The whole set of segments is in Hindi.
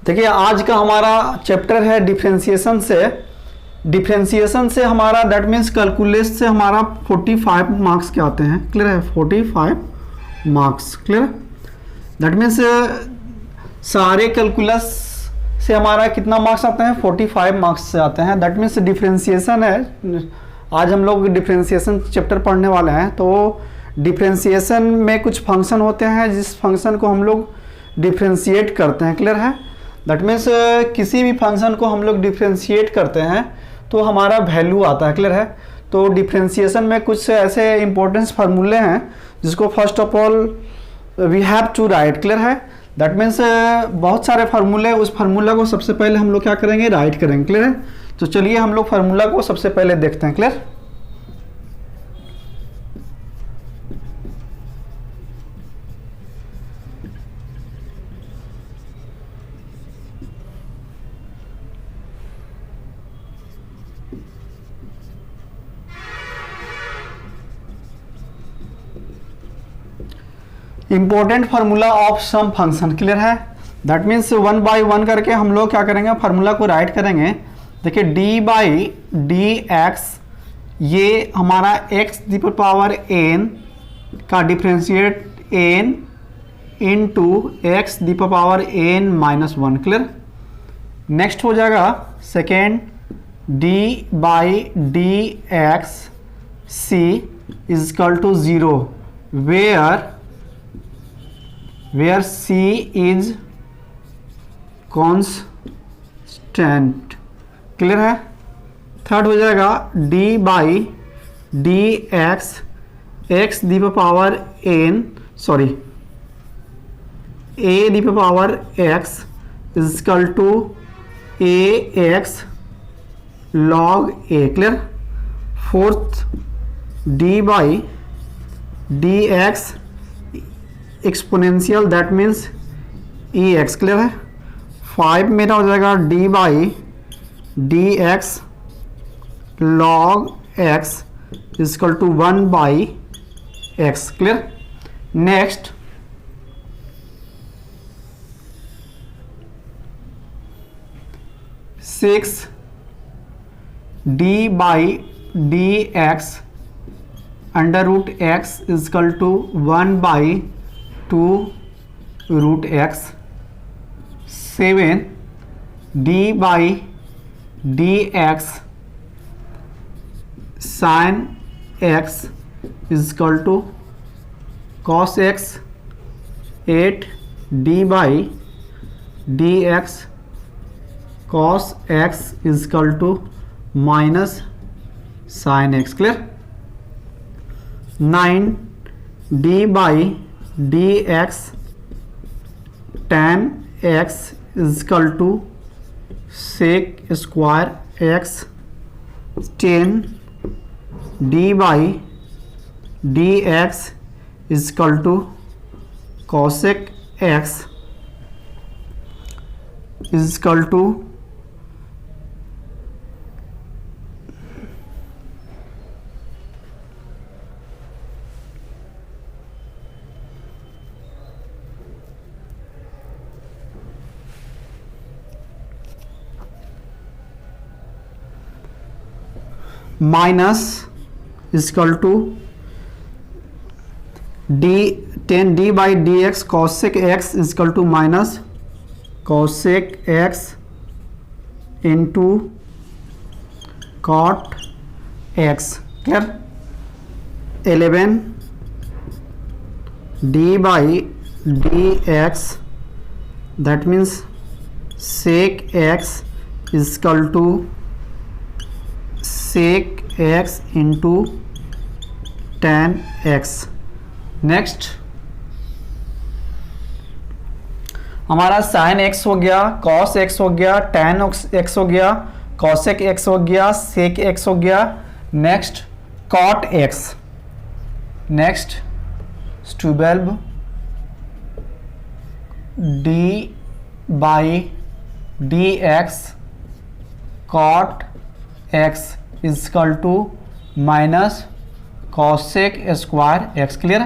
देखिए आज का हमारा चैप्टर है डिफरेंशिएशन से। डिफरेंशिएशन से हमारा दैट मीन्स कैलकुलस से हमारा 45 मार्क्स के आते हैं। क्लियर है? 45 मार्क्स। क्लियर? दैट मीन्स सारे कैलकुलस से हमारा कितना मार्क्स आते हैं? 45 मार्क्स से आते हैं। दैट मीन्स डिफरेंशिएशन है। आज हम लोग डिफरेंशिएशन चैप्टर पढ़ने वाले हैं। तो डिफरेंशिएशन में कुछ फंक्शन होते हैं जिस फंक्शन को हम लोग डिफरेंशिएट करते हैं। क्लियर है? दैट मीन्स किसी भी फंक्शन को हम लोग डिफरेंशिएट करते हैं तो हमारा वैल्यू आता है। क्लियर है? तो डिफरेंशिएशन में कुछ ऐसे इंपॉर्टेंस फार्मूले हैं जिसको first of all we have to write. Clear है? दैट मीन्स बहुत सारे फार्मूले, उस फार्मूला को सबसे पहले हम लोग क्या करेंगे? राइट करेंगे। क्लियर है? तो चलिए हम लोग फार्मूला को सबसे पहले देखते हैं। Clear? Important formula of some function. Clear है? That means one by one करके हम लोग क्या करेंगे? फार्मूला को राइट करेंगे। देखिए डी बाई डी एक्स, ये हमारा एक्स दी पावर एन का differentiate n into x the power n minus one. Clear? Next हो जाएगा second d by d x c is equal to zero where c is constant। Clear है? थर्ड हो जाएगा d by d x the power n sorry a the power x is equal to a x log a। Clear? Fourth d by d x exponential that means E x. Clear है? 5 मेरा हो जाएगा d by d x log x is equal to 1 by x. Clear? Next six d by d x under root x is equal to 1 by 2 root x. 7 d by d x sine x is equal to cos x. 8 d by d x cos x is equal to minus sine x. Clear? 9 d by d x tan x is equal to sec square x. 10 d by d x is equal to cosec x is equal to minus is equal to d 10 d by d x cosec x is equal to minus cosec x into cot x. Clear? 11 d by d x that means sec x is equal to sec x into tan x. Next हमारा साइन एक्स हो गया, कॉस एक्स हो गया, टेन एक्स हो गया, कॉसेक एक्स हो गया, सेक एक्स हो गया। Next cot x. Next 12 d by d x cot x is equal to minus cosec square x. Clear?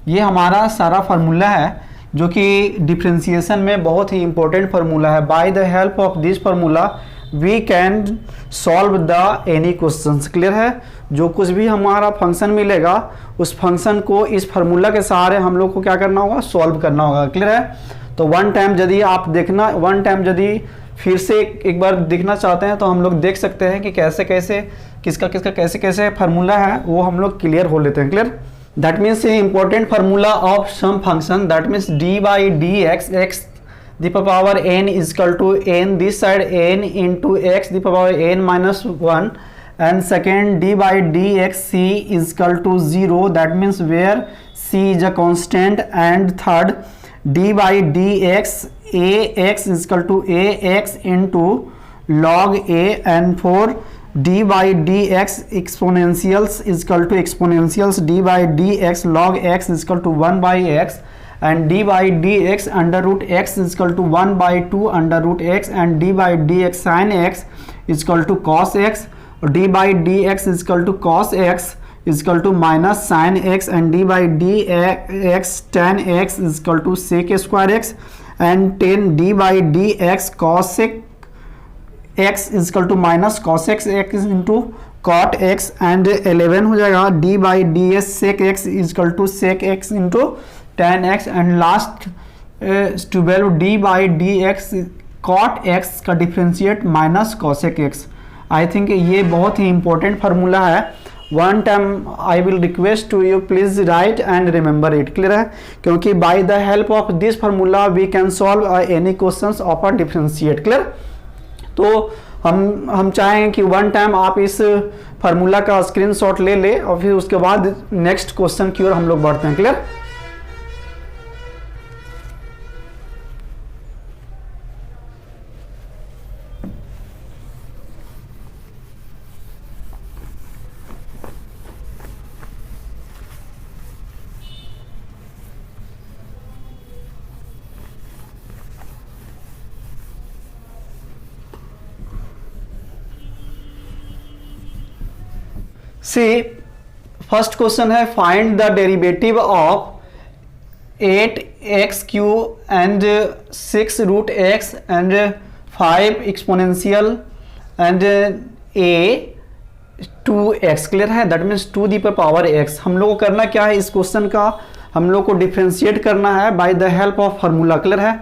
ये हमारा सारा फार्मूला है। जो कि डिफ्रेंसिएशन में बहुत ही इंपॉर्टेंट फार्मूला है। By the help of this formula we can solve the any questions. Clear है? जो कुछ भी हमारा फंक्शन मिलेगा उस फंक्शन को इस फार्मूला के सहारे हम लोग को क्या करना होगा, सॉल्व करना होगा। क्लियर है? तो वन टाइम यदि फिर से एक बार देखना चाहते हैं तो हम लोग देख सकते हैं कि कैसे कैसे किसका कैसे कैसे फार्मूला है वो हम लोग क्लियर हो लेते हैं। Clear? That means important formula of some function, that means d by d x the power n is equal to n this side n into x the power n minus 1, and second d by dx c is equal to 0, that means where c is a constant, and third d by dx ax is equal to ax into log a, and for d by dx exponentials is equal to exponentials d by dx log x is equal to 1 by x, and d by dx under root x is equal to 1 by 2 under root x, and d by dx sin x is equal to cos x, d by dx is equal to cos x is equal to minus sin x, and d by dx tan x is equal to sec square x, and 10 d by dx cos x is equal to minus cos x into cot x, and 11 हो जाएगा d by ds sec x is equal to sec x into tan x, and last 12 d by dx cot x का differentiate minus cosec x। I think ये बहुत ही इंपॉर्टेंट फार्मूला है। One time I will request to you please write and remember it. Clear है? क्योंकि by the help of this formula we can solve any questions of a differentiate. Clear? तो हम चाहेंगे कि वन टाइम आप इस फार्मूला का स्क्रीनशॉट ले ले और फिर उसके बाद नेक्स्ट क्वेश्चन की ओर हम लोग बढ़ते हैं। क्लियर? सी फर्स्ट क्वेश्चन है find the derivative of 8x³ and 6 root x and 5 exponential and a 2x। Clear है? That means 2 the power x। हम लोग को करना क्या है, इस क्वेश्चन का हम लोग को डिफ्रेंशिएट करना है by the help of formula. Clear है?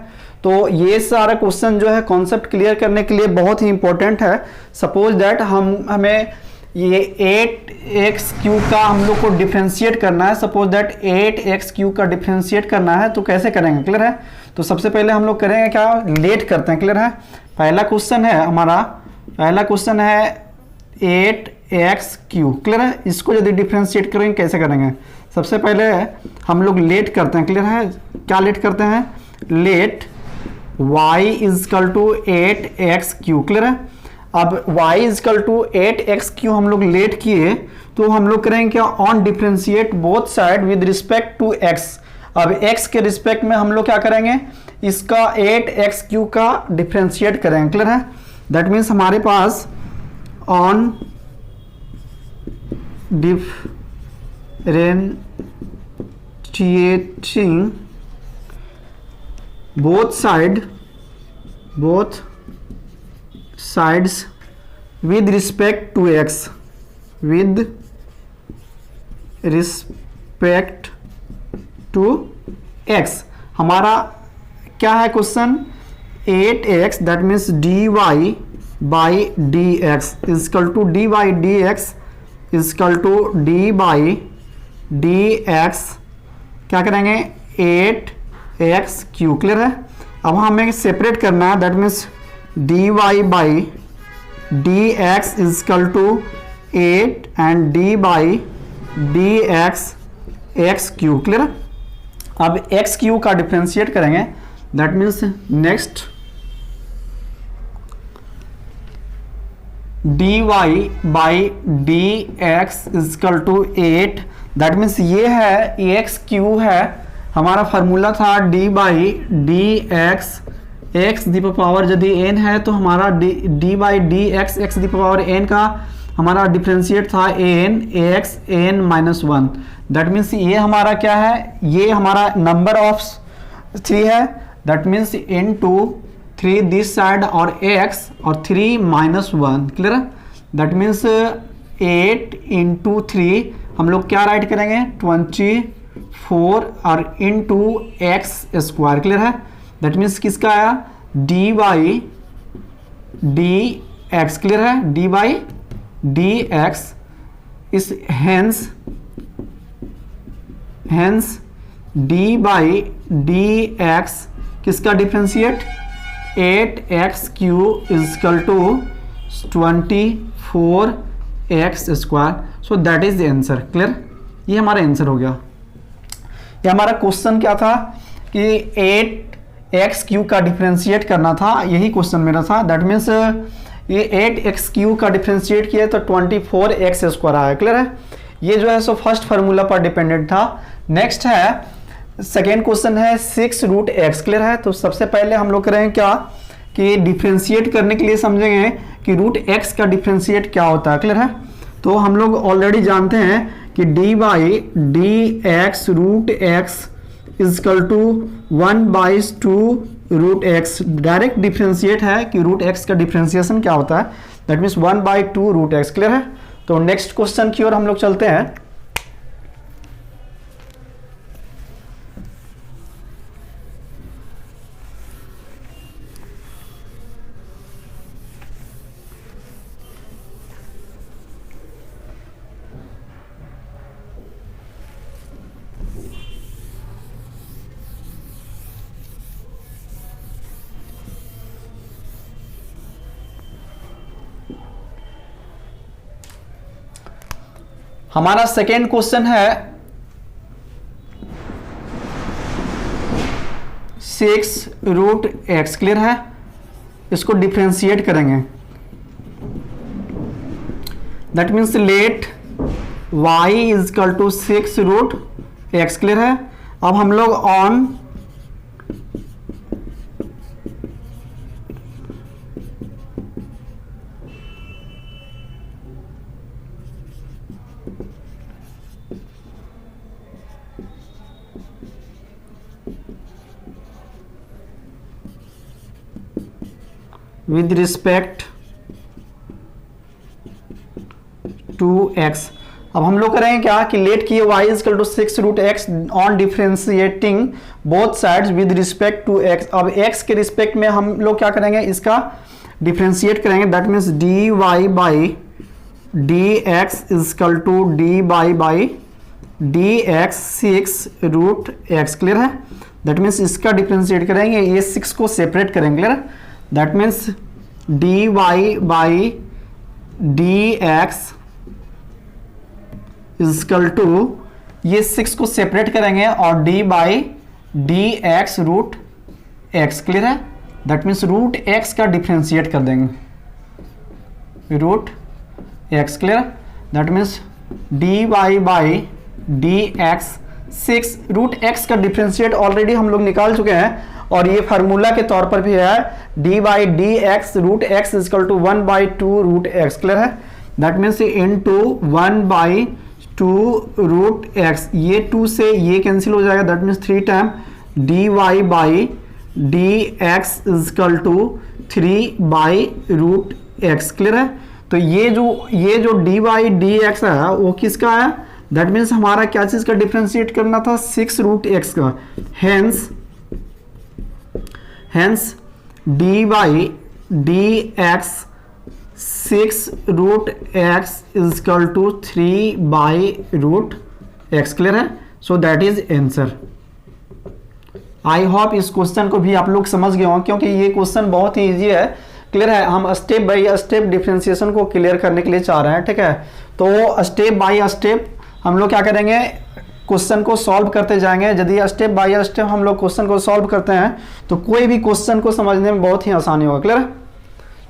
तो ये सारा क्वेश्चन जो है कॉन्सेप्ट क्लियर करने के लिए बहुत ही इंपॉर्टेंट है। सपोज दैट हमें ये 8x³ का हम लोग को डिफ्रेंशिएट करना है। सपोज दैट 8x³ का डिफ्रेंशिएट करना है तो कैसे करेंगे? क्लियर है? तो सबसे पहले हम लोग करेंगे क्या, लेट करते हैं। क्लियर है? पहला क्वेश्चन है 8x³। क्लियर है? इसको यदि डिफ्रेंशिएट करेंगे कैसे करेंगे? सबसे पहले हम लोग लेट करते हैं। क्लियर है? क्या लेट करते हैं? Let y is equal to 8x³। Clear है? अब y is equal to 8x³ हम लोग लेट किए तो हम लोग करेंगे क्या, on differentiate both side with respect to x। अब x के रिस्पेक्ट में हम लोग क्या करेंगे, इसका 8x³ का डिफ्रेंशिएट करेंगे। क्लियर है? दैट मीन्स हमारे pass on differentiating both sides with respect to x, with respect to x हमारा क्या है question, 8x that means dy by dx is equal to dy by dx is equal to d by dx क्या करेंगे 8x³। क्लियर है? अब हमें सेपरेट करना है, that means dy by dx is equal to 8 and d by dx x³। Clear? अब x³ का डिफ्रेंशिएट करेंगे, that means next dy by dx is equal to 8, that means ये है x³ है, हमारा फार्मूला था d by dx x the power यदि n है तो हमारा d by dx x the power n का हमारा डिफ्रेंशिएट था n x n-1। That means ये हमारा क्या है, ये हमारा नंबर ऑफ 3 है, that means into 3 this side और x और 3 माइनस 1, क्लियर है। दैट मीन्स 8 इंटू 3 हम लोग क्या राइट करेंगे 24 और इंटू एक्स स्क्वायर, क्लियर है। दैट मीन्स किसका आया d by d x, clear है, डी बाई डी एक्स इस hence d by d x किसका differentiate 8x³ equal to 24 x square. So that is the answer, clear. ये हमारा आंसर हो गया। ये हमारा क्वेश्चन क्या था कि 8x³ का डिफ्रेंशिएट करना था, यही क्वेश्चन मेरा था। दैट मीन्स ये 8x³ का डिफ्रेंशिएट किया तो 24x स्क्वायर आया, क्लियर है। ये जो है सो फर्स्ट फार्मूला पर डिपेंडेंट था। नेक्स्ट है सेकेंड क्वेश्चन है 6√x, क्लियर है। तो सबसे पहले हम लोग करेंगे क्या कि डिफ्रेंशिएट करने के लिए समझेंगे कि √x का डिफ्रेंशिएट क्या होता है, क्लियर है। तो हम लोग ऑलरेडी जानते हैं कि d by d x √x is equal to 1/2 √x। Direct differentiate है कि √x का डिफ्रेंशिएशन क्या होता है, दैट मीन्स 1/2 √x, क्लियर है। तो नेक्स्ट क्वेश्चन की ओर हम लोग चलते हैं। हमारा सेकेंड क्वेश्चन है 6√x, क्लियर है। इसको डिफ्रेंशिएट करेंगे, that means let y is equal to 6√x, clear है। अब हम लोग on with respect to x। अब हम लोग करेंगे क्या कि लेट किए y is equal to 6√x on differentiating both sides with respect to x। अब x के रिस्पेक्ट में हम लोग क्या करेंगे इसका डिफ्रेंशिएट करेंगे, that means dy by dx is equal to dy by dx 6√x, clear है। दैट मीन्स इसका डिफ्रेंशिएट करेंगे, ये 6 को सेपरेट करेंगे, क्लियर है। That means dy by dx is equal to ये 6 को सेपरेट करेंगे और d by dx √x, clear है। दैट मीन्स √x का डिफ्रेंशिएट कर देंगे √x, clear. That means dy by dx 6 √x का डिफ्रेंशिएट ऑलरेडी हम लोग निकाल चुके हैं और ये फार्मूला के तौर पर भी है d by d x √x is equal to 1/2 √x, clear है। दैट मीन्स इनटू 1/2 √x, ये 2 से ये कैंसिल हो जाएगा, that means 3 time dy by dx is equal to 3/√x, clear है। तो ये जो dy बाई dx है वो किसका है, दैट मीन्स हमारा क्या चीज का डिफ्रेंशिएट करना था 6√x का। Hence d by dx 6√x equal to 3/√x, clear है। So that is answer. I hope इस क्वेश्चन को भी आप लोग समझ गए हों क्योंकि ये क्वेश्चन बहुत ही इजी है, क्लियर है। हम स्टेप बाय स्टेप डिफ्रेंशिएशन को क्लियर करने के लिए चाह रहे हैं, ठीक है। तो स्टेप बाय स्टेप हम लोग क्या करेंगे क्वेश्चन को सॉल्व करते जाएंगे। यदि स्टेप बाय स्टेप हम लोग क्वेश्चन को सॉल्व करते हैं तो कोई भी क्वेश्चन को समझने में बहुत ही आसानी होगा, क्लियर।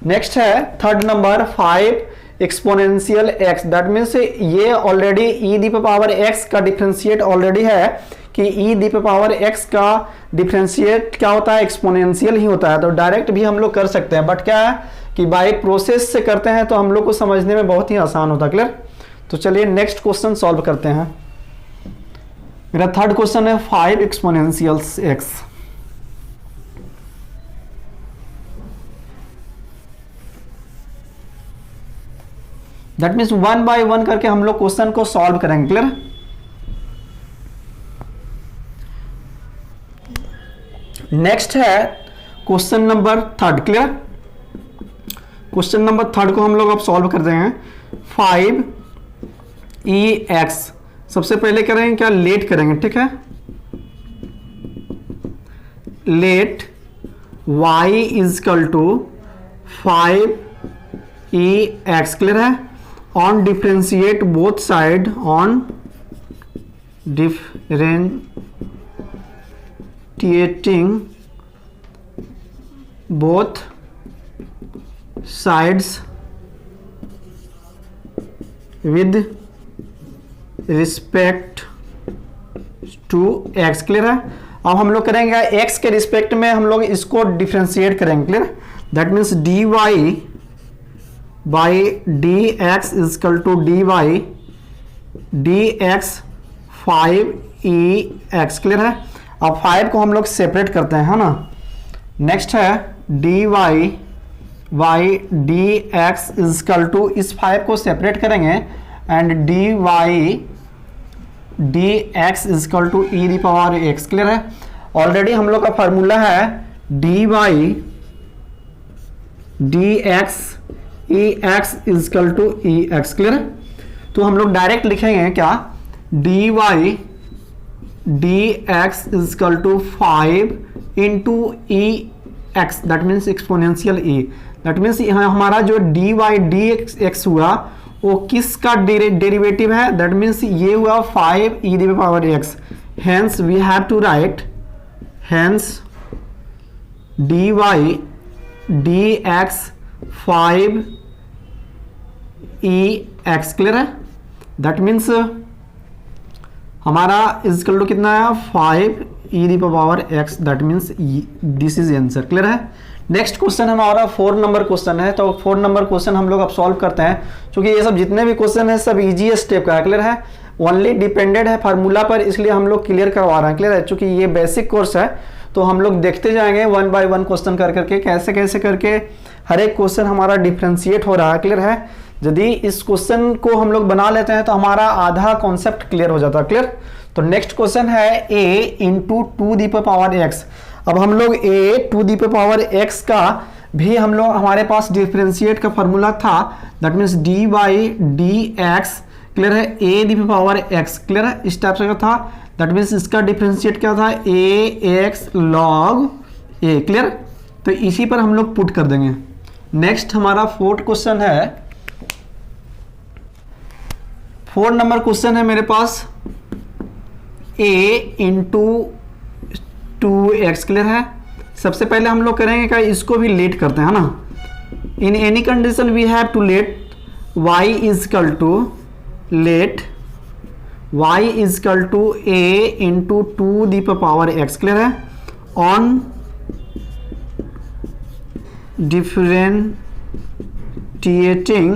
नेक्स्ट है third number 5 exponential x, that means ये ऑलरेडी e⁻x का डिफरेंशिएट ऑलरेडी है कि e⁻x का डिफरेंशिएट क्या होता है, एक्सपोनेंशियल ही होता है। तो डायरेक्ट भी हम लोग कर सकते हैं, बट क्या है कि बाय प्रोसेस से करते हैं तो हम लोग को समझने में बहुत ही आसान होता है, क्लियर। तो चलिए नेक्स्ट क्वेश्चन सॉल्व करते हैं। मेरा थर्ड क्वेश्चन है 5 exponential x। That means one by one करके हम लोग क्वेश्चन को सॉल्व करेंगे। क्लियर? नेक्स्ट है question number third. Clear? Question number third को हम लोग अब सॉल्व कर देंगे। 5EX सबसे पहले करेंगे क्या, लेट करेंगे। ठीक है, let y is equal to 5EX। Clear है? On differentiate both side, on differentiating both sides with respect to x। Clear है? अब हम लोग करेंगे x के रिस्पेक्ट में हम लोग इसको डिफ्रेंशिएट करेंगे। Clear? That means dy by dx is equal to dy dx 5EX। Clear है? अब 5 को हम लोग सेपरेट करते हैं, है ना। नेक्स्ट है dy by dx is equal to, इस 5 को सेपरेट करेंगे and dy dx is equal to e the power x। Clear है? ऑलरेडी हम लोग का फॉर्मूला है dy dx ex is equal to ex। Clear है? तो हम लोग डायरेक्ट लिखेंगे क्या, dy dx is equal to 5 into ex, that means exponential e। That means हमारा जो dy dx हुआ वो किसका डेरिवेटिव है, दैट मीन्स ये हुआ 5 e the power x। Hence we have to write, hence dy dx 5 ex। Clear है? दैट मीन्स हमारा इजकल टू कितना है, 5 e the power x। That means this is answer. Clear है? नेक्स्ट क्वेश्चन हमारा 4 नंबर क्वेश्चन है। तो 4 नंबर क्वेश्चन हम लोग अब सॉल्व करते हैं, क्योंकि ये सब जितने भी क्वेश्चन है सब इजी स्टेप का है। क्लियर है? ओनली डिपेंडेड है फार्मूला पर, इसलिए हम लोग क्लियर करवा रहे हैं। क्लियर है? क्योंकि ये बेसिक कोर्स है तो हम लोग देखते जाएंगे वन बाय वन क्वेश्चन कर करके कैसे कैसे करके हर एक क्वेश्चन हमारा डिफ्रेंशिएट हो रहा है। क्लियर है? यदि इस क्वेश्चन को हम लोग बना लेते हैं तो हमारा आधा कॉन्सेप्ट क्लियर हो जाता है। क्लियर? तो नेक्स्ट क्वेश्चन है a into 2 the power x। अब हम लोग a 2 दी पावर x का भी हम लोग, हमारे पास डिफ्रेंशिएट का फॉर्मूला था, that means dy dx। Clear है? a the power x। Clear है? इस टाइप से था, दैट मीन्स इसका डिफ्रेंशिएट क्या था, ax log a। क्लियर? तो इसी पर हम लोग पुट कर देंगे। नेक्स्ट हमारा 4th क्वेश्चन है, 4 नंबर क्वेश्चन है मेरे पास a इंटू 2x। क्लियर है? सबसे पहले हम लोग करेंगे क्या, इसको भी लेट करते हैं, है ना। In any condition we have to let y is equal to let y is equal to a into 2 the power x। Clear है? On differentiating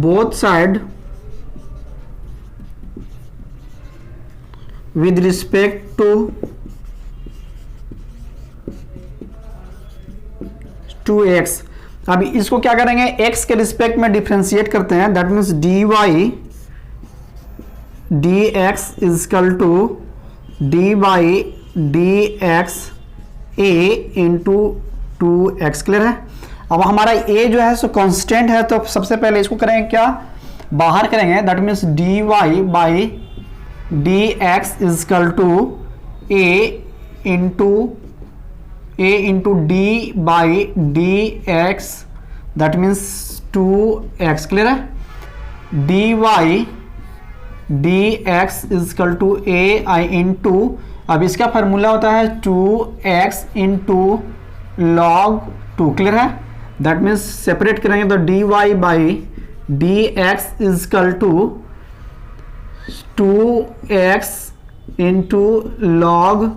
both side with respect to 2x। अब इसको क्या करेंगे, x के रिस्पेक्ट में डिफ्रेंशिएट करते हैं, that means dy dx is equal to dy dx a into 2x। Clear है? अब हमारा a जो है सो कांस्टेंट है, तो सबसे पहले इसको करेंगे क्या, बाहर करेंगे, that means dy by dx is equal to a into d by dx, that means 2x। Clear है? dy dx is equal to a i into, अब इसका फार्मूला होता है 2x इंटू log 2। क्लियर है? दैट मीन्स सेपरेट करेंगे तो dy by dx is equal to 2x into log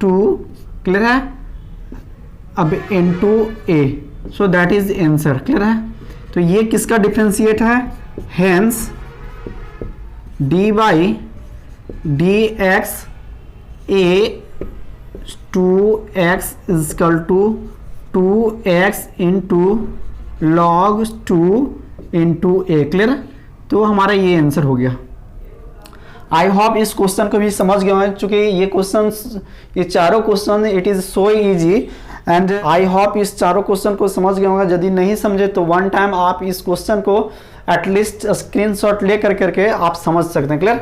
2। Clear है? अब into a, so that is answer. Clear है? तो ये किसका डिफ्रेंशिएट है, hence dy dx a 2x is equal to 2x into log 2 into a. Clear, तो हमारा ये आंसर हो गया। आई होप इस क्वेश्चन को भी समझ गए हैं, चूंकि ये क्वेश्चन, ये चारों question it is so easy and I hope इस चारों क्वेश्चन को समझ गए होंगे। यदि नहीं समझे तो वन टाइम आप इस क्वेश्चन को एटलीस्ट स्क्रीनशॉट ले करके आप समझ सकते हैं। क्लियर,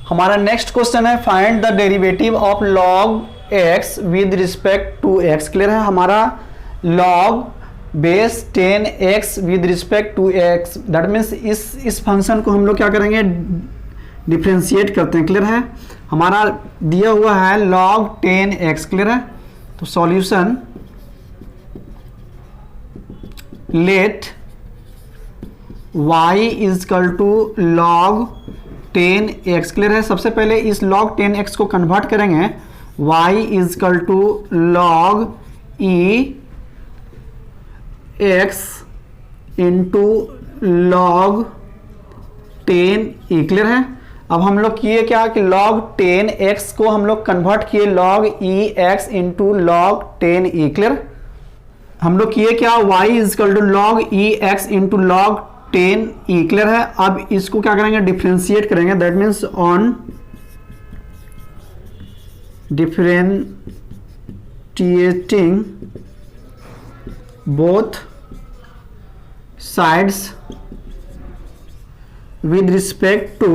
हमारा नेक्स्ट क्वेश्चन है find the derivative of log x with respect to x। Clear है, हमारा log base 10x with respect to x, that means इस फंक्शन को हम लोग क्या करेंगे, डिफ्रेंशिएट करते हैं। क्लियर है, हमारा दिया हुआ है log 10x। क्लियर है, तो solution let y is equal to log 10x। Clear है, सबसे पहले इस log 10x को कन्वर्ट करेंगे, y is equal to log e x into log 10e। Clear है, अब हम लोग किए क्या कि log 10x को हम लोग कन्वर्ट किए log e x into log 10e। Clear, हम लोग किए क्या, y is equal to log e x into log 10e। Clear है, अब इसको क्या करेंगे, डिफ्रेंशिएट करेंगे, that means on differentiating both sides with respect to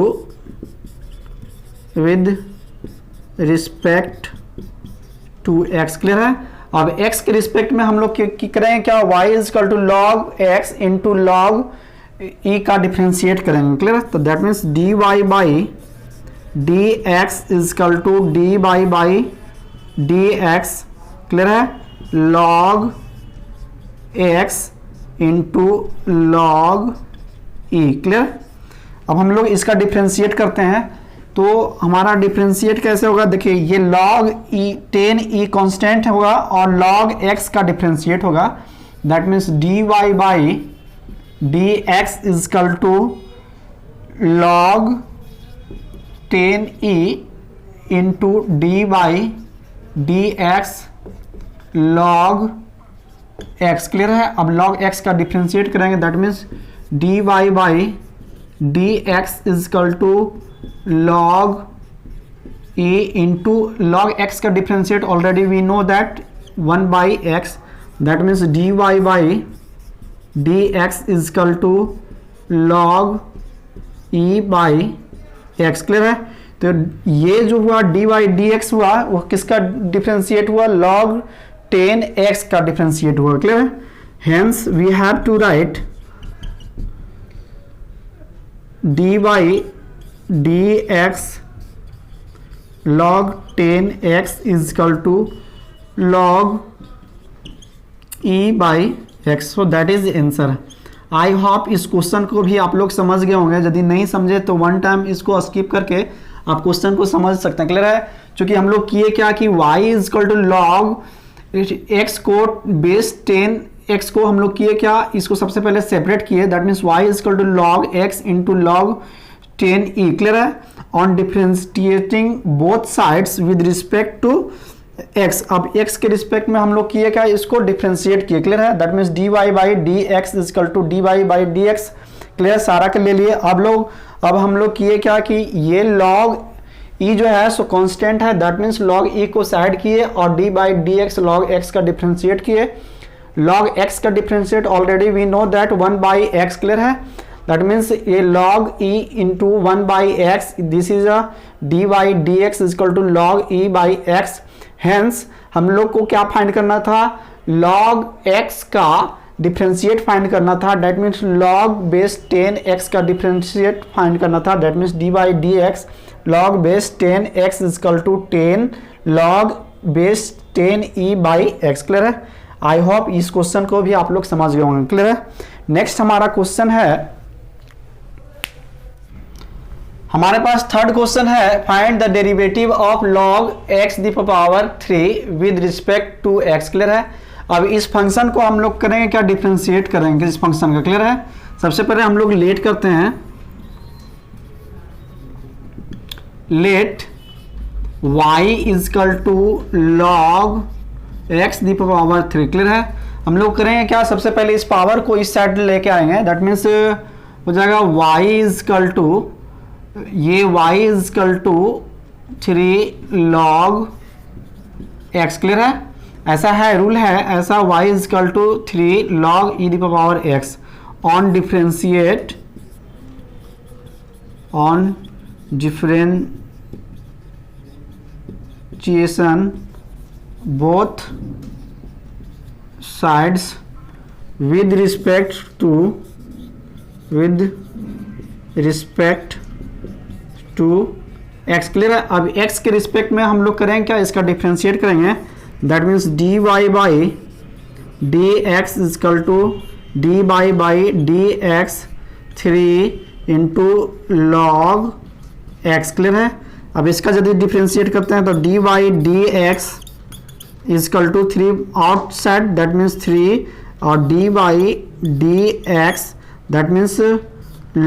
x। Clear है, अब x के रिस्पेक्ट में हम लोग करेंगे क्या, y is equal to log x into log e का डिफ्रेंशिएट करेंगे। क्लियर, तो that means dy by dx is equal to dy by dx। Clear है, log x into log e। Clear, अब हम लोग इसका डिफ्रेंशिएट करते हैं, तो हमारा डिफ्रेंशिएट कैसे होगा, देखिए ये log e 10e कांस्टेंट होगा और log x का डिफ्रेंशिएट होगा, that means dy by dx is equal to log 10e into dy by dx log x। Clear है, अब log x का डिफ्रेंशिएट करेंगे, that means dy by dx is equal to log e into log x का differentiate already we know that 1 by x, that means dy by dx is equal to log e by x। Clear है, तो ये जो हुआ dy बाई dx हुआ वो किसका डिफ्रेंशिएट हुआ, log 10x का डिफ्रेंशिएट हुआ। क्लियर है, hence we have to write dy by dx log 10x is equal to log e by x, so that is the answer। I hope इस क्वेश्चन को भी आप लोग समझ गए होंगे, यदि नहीं समझे तो वन टाइम इसको स्किप करके आप क्वेश्चन को समझ सकते हैं। क्लियर है, क्योंकि हम लोग किए क्या कि y is equal to log x को बेस 10x को हम लोग किए क्या, इसको सबसे पहले सेपरेट किए, that means y is equal to log x into log 10e। Clear है, on differentiating both sides with respect to x। अब x के रिस्पेक्ट में हम लोग किए क्या, इसको डिफ्रेंशिएट किए। क्लियर है, that means dy by dx is equal to dy by dx। Clear, सारा के ले लिए। अब हम लोग किए क्या कि ये log e जो है सो कांस्टेंट है, दैट मीन्स log e को साइड किए और dy by dx log x का डिफ्रेंशिएट किए। log x का differentiate already we know that 1 by x। Clear है, दैट मीन्स ये log e into 1 by x, this is a dy by dx is equal to log e by x। Hence हम लोग को क्या फाइंड करना था, log x का डिफ्रेंशिएट फाइंड करना था, that means log base 10x का डिफ्रेंशिएट फाइंड करना था, that means dy by dx log base 10x is equal to 10 log base 10e by x। Clear है, आई होप इस क्वेश्चन को भी आप लोग समझ गए होंगे। क्लियर है, नेक्स्ट हमारा क्वेश्चन है, हमारे पास थर्ड क्वेश्चन है find the derivative of log x the power 3 with respect to x। Clear है, अब इस फंक्शन को हम लोग करेंगे क्या, डिफ्रेंशिएट करेंगे इस फंक्शन का। क्लियर है, सबसे पहले हम लोग लेट करते हैं, let y is equal to log x the power 3। Clear है, हम लोग करेंगे क्या, सबसे पहले इस पावर को इस साइड लेके आएंगे, दैट मीन्स हो जाएगा y इजकल टू, ये y is equal to 3 log x, clear है, ऐसा है रूल है, ऐसा y is equal to 3 log e to power x on differentiate, on differentiation both sides with respect to x, clear है। अब x के रिस्पेक्ट में हम लोग करेंगे क्या, इसका डिफ्रेंशिएट करेंगे, that means dy by dx is equal to dy by dx 3 into log x, clear है। अब इसका यदि डिफ्रेंशिएट करते हैं तो dy dx is equal to 3 outside, that means 3 और dy dx that means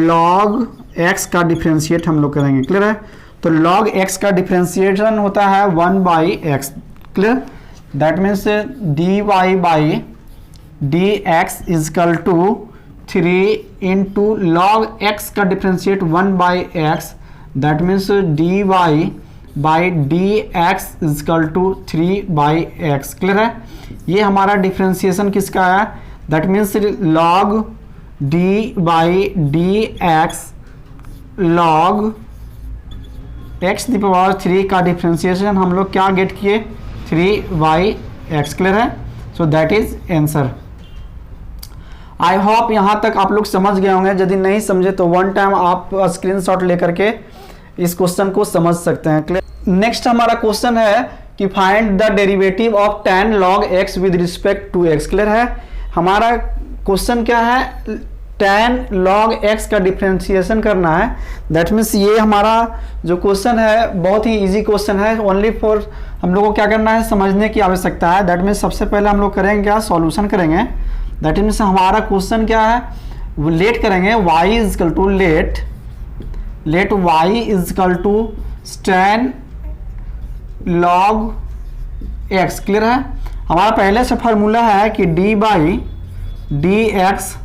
log x का डिफ्रेंशिएट हम लोग करेंगे, क्लियर है। तो log x का डिफ्रेंशिएशन होता है 1 by x, clear, that means dy by dx is equal to 3 into log x का differentiate 1 by x, that means dy by dx is equal to 3 by x, clear है। ये हमारा डिफ्रेंशिएशन किसका है, that means log d by dx log x the power 3 का डिफ्रेंशिएशन हम लोग क्या गेट किए, 3 बाई x, क्लियर है। So that is answer. I hope यहाँ तक आप लोग समझ गए होंगे, यदि नहीं समझे तो वन टाइम आप स्क्रीनशॉट लेकर के इस क्वेश्चन को समझ सकते हैं, क्लियर। नेक्स्ट हमारा क्वेश्चन है कि find the derivative of tan log x with respect to x, clear है। हमारा क्वेश्चन क्या है, tan log x का डिफरेंशिएशन करना है, दैट मीन्स ये हमारा जो क्वेश्चन है बहुत ही इजी क्वेश्चन है, ओनली फॉर हम लोगों को क्या करना है, समझने की आवश्यकता है। दैट मीन्स सबसे पहले हम लोग करेंगे क्या, सॉल्यूशन करेंगे, दैट मीन्स हमारा क्वेश्चन क्या है, वो लेट करेंगे, y is equal to let y is equal to tan log x, clear है। हमारा पहले से फार्मूला है कि d by dx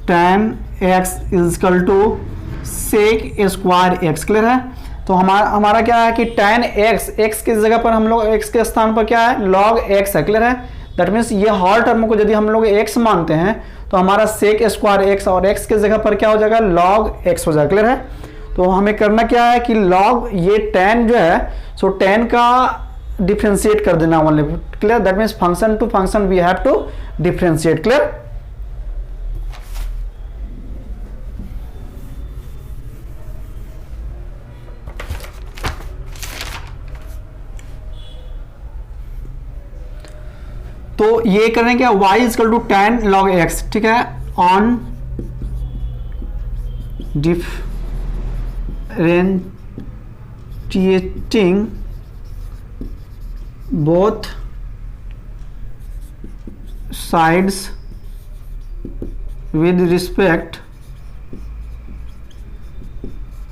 tan x is equal to sec square x, clear है। तो हमारा क्या है कि tan x की जगह पर हम लोग x के स्थान पर क्या है, log x है, क्लियर है। दैट मीन्स ये हर टर्म को यदि हम लोग x मानते हैं तो हमारा sec स्क्वायर x और x की जगह पर क्या हो जाएगा, log x हो जाएगा, क्लियर है। तो हमें करना क्या है कि log ये tan जो है, सो tan का डिफरेंशिएट कर देना only, clear, that means function to function we have to differentiate, clear. तो ये करें क्या, y is equal to tan log x, ठीक है, on differentiating both sides with respect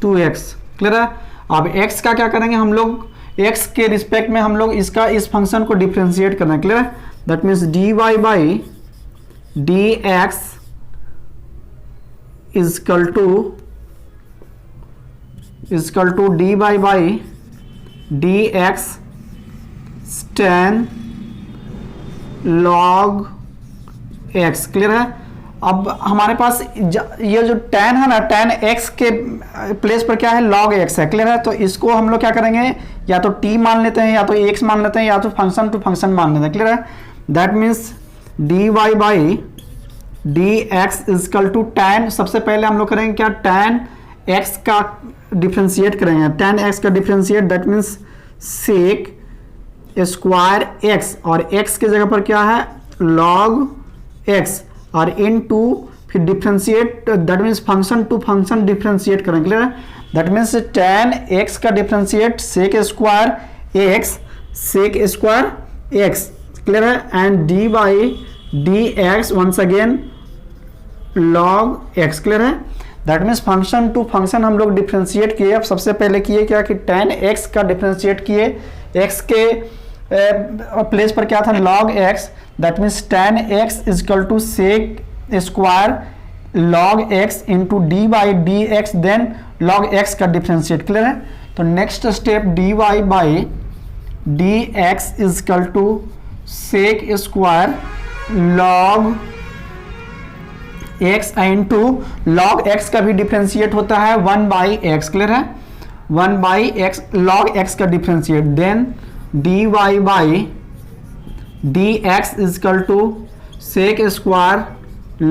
to x, clear है। अब x का क्या करेंगे हम लोग, x के रिस्पेक्ट में हम लोग इसका इस फंक्शन को डिफरेंशिएट करना है, क्लियर है। That means dy by dx is equal to dy by dx tan log x, clear है। अब हमारे पास ये जो tan है ना, tan x के प्लेस पर क्या है, log x है, क्लियर है। तो इसको हम लोग क्या करेंगे, या तो t मान लेते हैं, या तो x मान लेते हैं, या तो फंक्शन टू फंक्शन मान लेते हैं, क्लियर है। That means dy by dx is equal to tan, सबसे पहले हम लोग करेंगे क्या, tan x का डिफरेंशिएट करेंगे, tan x का differentiate that means sec square x, और x की जगह पर क्या है, log x, और इनटू फिर differentiate, that means function to function differentiate करेंगे, क्लियर है। दैट मीन्स tan x का differentiate sec square x, clear है, and d by dx once again log x, clear है। That means function to function हम लोग डिफरेंशिएट किए। अब सबसे पहले किए क्या कि tan x का डिफरेंशिएट किए, x के प्लेस पर क्या था, log x, that means tan x is equal to sec square log x into d by d x then log x का डिफ्रेंशिएट। क्लियर है? तो next step dy by d x is equal to sec square log x into log x का भी डिफ्रेंशिएट होता है 1 बाई एक्स। क्लियर है? 1 बाई एक्स log x का differentiate then dy by d x is equal to sec square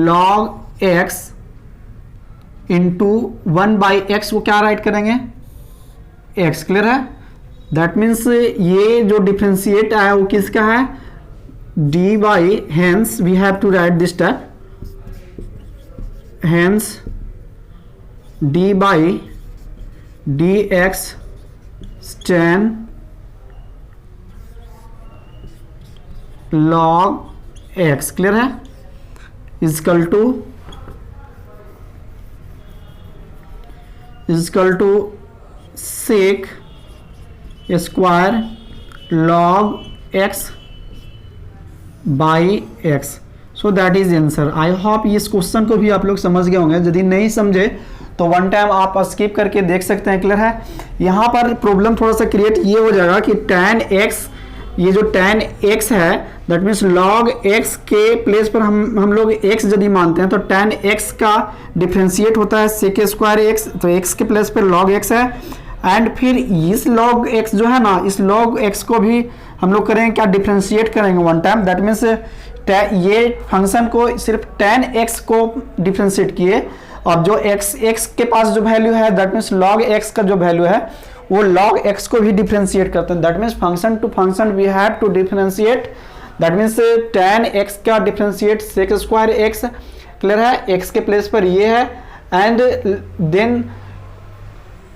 log x into 1 by x को क्या राइट करेंगे? x। क्लियर है? दैट मीन्स ये जो डिफ्रेंशिएट आया वो किसका है? D by, hence we have to write this type, hence d by d x tan log x। Clear है? Is equal to sec square log x by x. So that is answer. I hope इस क्वेश्चन को भी आप लोग समझ गए होंगे। यदि नहीं समझे तो वन टाइम आप स्किप करके देख सकते हैं। क्लियर है? यहाँ पर प्रॉब्लम थोड़ा सा क्रिएट ये हो जाएगा कि tan x, ये जो tan x है दैट मीन्स log x के प्लेस पर हम लोग x यदि मानते हैं तो tan x का डिफ्रेंशिएट होता है sec स्क्वायर x, तो x के प्लेस पर log x है। एंड फिर इस log x जो है ना, इस log x को भी हम लोग करेंगे क्या? डिफ्रेंशिएट करेंगे वन टाइम। दैट मीन्स ये फंक्शन को सिर्फ tan x को डिफ्रेंशिएट किए और जो x के पास जो वैल्यू है दैट मीन्स log x का जो वैल्यू है वो log x को भी डिफ्रेंशिएट करते हैं। That means function to function we have to differentiate. That means tan x का differentiate sec square x। Clear है? x के प्लेस पर ये है and then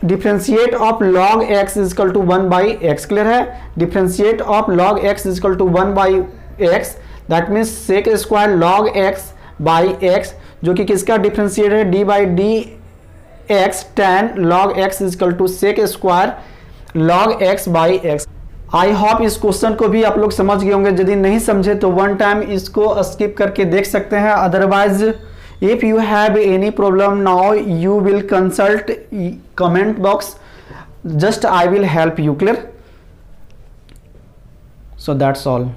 differentiate of log x is equal to 1 by x. Clear है? Differentiate of log x is equal to 1 by x, that means sec square log x by x, जो कि किसका डिफ्रेंशिएट है? D by d x tan log x is equal to sec square log x by x. I hope इस क्वेश्चन को भी आप लोग समझ गए होंगे। यदि नहीं समझे तो वन टाइम इसको स्किप करके देख सकते हैं। Otherwise if you have any problem now you will consult comment box, just I will help you. Clear? So that's all.